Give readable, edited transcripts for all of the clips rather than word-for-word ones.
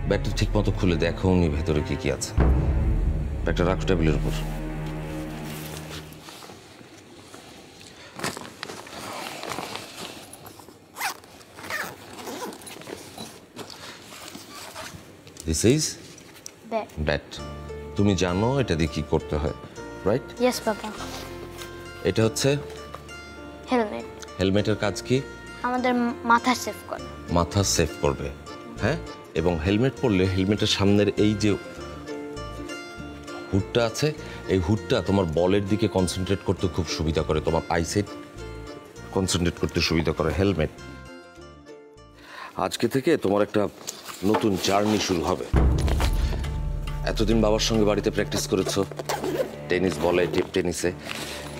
ব্যাগটা ঠিক মতো খুলে দেখো উনি ভেতরে কি কি আছে। ব্যাগটা রাখো টেবিলের উপর। This is bat. তুমি জানো এটা দিয়ে কি করতে হয়, রাইট? ইয়েস বাবা। এটা হচ্ছে হেলমেট। হেলমেটের কাজ কি? আমাদের মাথা সেভ করে। মাথা সেভ করবে, হ্যাঁ। এবং হেলমেট পরলে হেলমেটের সামনের এই যে হুডটা আছে, এই হুডটা তোমার বলের দিকে কনসেন্ট্রেট করতে খুব সুবিধা করে, তোমার আইসাইট কনসেন্ট্রেট করতে সুবিধা করে হেলমেট। আজকে থেকে তোমার একটা নতুন জার্নি শুরু হবে। এতদিন বাবার সঙ্গে বাড়িতে প্র্যাকটিস করেছো টেনিস বলে, টিপ টেনিসে,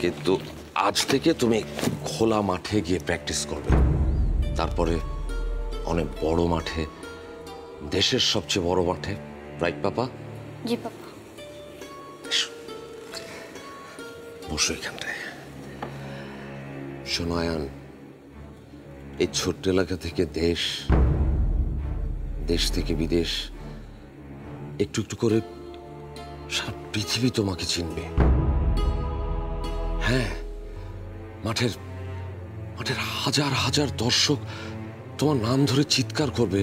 কিন্তু আজ থেকে তুমি খোলা মাঠে গিয়ে প্র্যাকটিস করবে। তারপরে অনেক বড় মাঠে, দেশের সবচেয়ে বড় মাঠে, রাইট পাপা? জি পাপা। বসো এখানটায়। শোনো আয়ান, এই ছোট্ট এলাকা থেকে দেশ, দেশ থেকে বিদেশ, একটু একটু করে সারা পৃথিবী তোমাকে চিনবে। হ্যাঁ, মাঠের মাঠের হাজার হাজার দর্শক তোমার নাম ধরে চিৎকার করবে,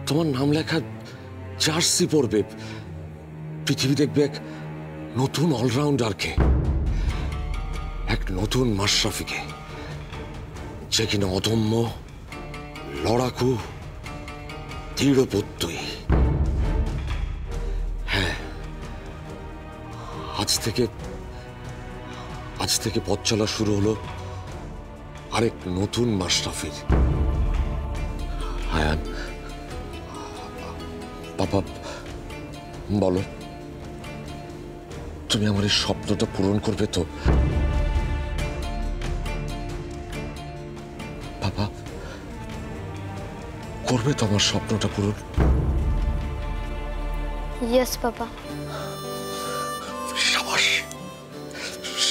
তোমার নাম লেখা জার্সি পরবে। পৃথিবী দেখবে এক নতুন অলরাউন্ডারকে, এক নতুন মাশরাফিকে, যে কিনা অদম্য, লড়াকু, দৃঢ়প্রত্যয়ী। হ্যাঁ, আজ থেকে পথ চলা শুরু হলো আরেক নতুন মাশরাফির। আয়ান, পাপা বলো, তুমি আমার এই স্বপ্নটা পূরণ করবে তো? পাপা, করবে তো আমার স্বপ্নটা পূরণ? ইয়েস পাপা। সাবাস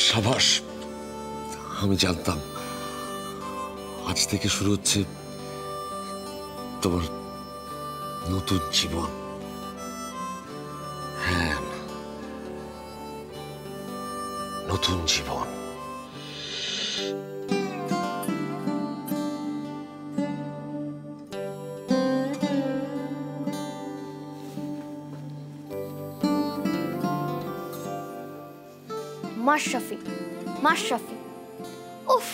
সাবাস। আমি জানতাম আজ থেকে শুরু হচ্ছে তোমার নতুন জীবন। হ্যাঁ, নতুন জীবন। মাশরাফি, মাশরাফি, উফ,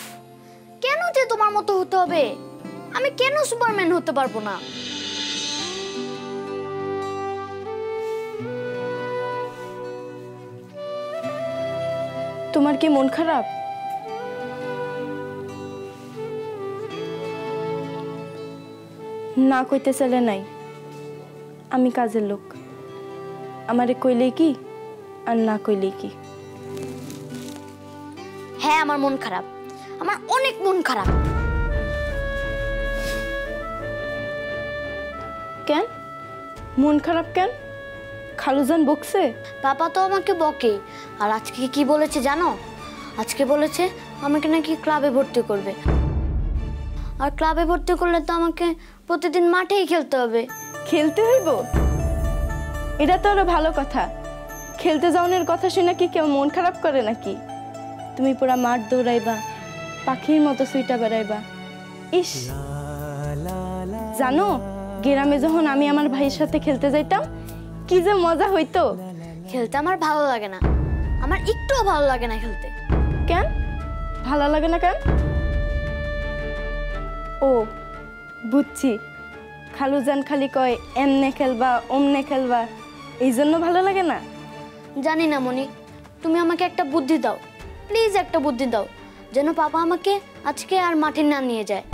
কেন যে তোমার মতো হতে হবে? আমি কেন সুপারম্যান হতে পারবো না? তোমার কি মন খারাপ? না কইতে চলে নাই, আমি কাজের লোক। আমারে কইলেই কি আর না কইলেই কি? হ্যাঁ, আমার মন খারাপ, আমার অনেক মন খারাপ। কেন মন খারাপ কেন? খালুজান বকছে? পাপা তো আমাকে বকে। আর আজকে কি বলেছে জানো? আজকে বলেছে আমাকে নাকি ক্লাবে ভর্তি করবে। আর ক্লাবে ভর্তি করলে তো আমাকে প্রতিদিন মাঠেই খেলতে হবে। খেলতে হইব? এটা তো আরো ভালো কথা। খেলতে যাওয়ার কথা শুনে কি কেউ মন খারাপ করে নাকি? তুমি পুরা মাঠ দৌড়াইবা, পাখির মতো সুইটা বেড়াইবা। ইস, জানো গ্রামে যখন আমি আমার ভাইয়ের সাথে খেলতে যাইতাম কি যে মজা হইতো। খেলতে আমার ভালো লাগে না, আমার একটুও ভালো লাগে না খেলতে। কেন ভালো লাগে না কেন? ও বুঝছি, খালুজান খালি কয় এমনে খেলবা অমনে খেলবা, এই জন্য ভালো লাগে না। জানি না মনি, তুমি আমাকে একটা বুদ্ধি দাও, প্লিজ একটা বুদ্ধি দাও, যেন পাপা আমাকে আজকে আর মাঠে না নিয়ে যায়।